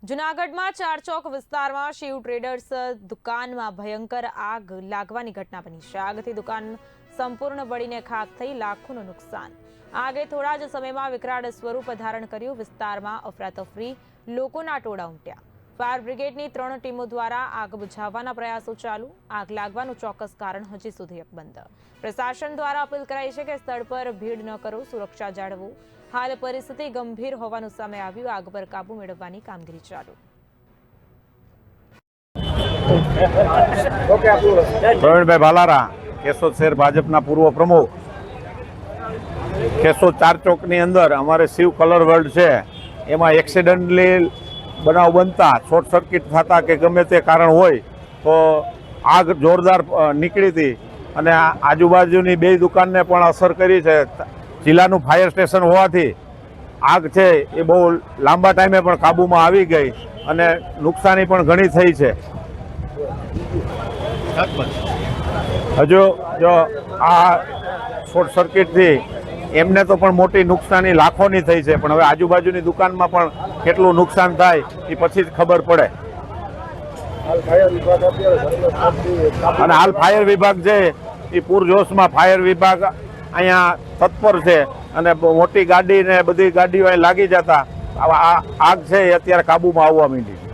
જૂનાગઢમાં ચારચોક વિસ્તારમાં શિવ ટ્રેડર્સ દુકાનમાં ભયંકર આગ લાગવાની ઘટના બની છે। આગથી દુકાન સંપૂર્ણ બળીને ખાખ થઈ, લાખોનું નુકસાન। આગે થોડા જ સમયમાં વિકરાળ સ્વરૂપ ધારણ કર્યું। વિસ્તારમાં અફરાતફરી, લોકોના ટોળા ઉમટ્યા। ફાયર બ્રિગેડની 3 ટીમો દ્વારા આગ બુઝાવવાના પ્રયાસો ચાલુ। આગ લાગવાનું ચોક્કસ કારણ હજી સુધી અકબંધ। પ્રશાસન દ્વારા અપીલ કરાઈ છે કે સ્થળ પર ભીડ ન કરો, સુરક્ષા જાળવો। हाल परिस्थिति गंभीर होवानुं सामे आव्युं। आग पर काबू मेळववानी कामगीरी चालू। प्रवीणभाई भालारा, केशोद शहर भाजपना पूर्व प्रमुख। केशोद चारचोकनी अंदर अमारे शिव कलर वर्ल्ड है, एमां एक्सिडेंटली बनाव बनता शॉर्ट सर्किट थता के गमे ते कारण होय तो आग जोरदार निकળી હતી અને આજુબાજુની બે દુકાનને પણ અસર કરી છે। જિલ્લાનું ફાયર સ્ટેશન હોવાથી આગ છે એ બહુ લાંબા ટાઈમે પણ કાબૂમાં આવી ગઈ અને નુકસાની પણ ઘણી થઈ છે। હજુ જો આ શોર્ટ સર્કિટથી એમને તો પણ મોટી નુકસાની લાખોની થઈ છે, પણ હવે આજુબાજુની દુકાનમાં પણ કેટલું નુકસાન થાય એ પછી જ ખબર પડે। અને હાલ ફાયર વિભાગ છે એ પૂરજોશમાં ફાયર વિભાગ અહીંયા તત્પર છે અને મોટી ગાડી ને બધી ગાડીઓ લાગી જતા આગ છે એ અત્યારે કાબૂમાં આવવા માંડી છે।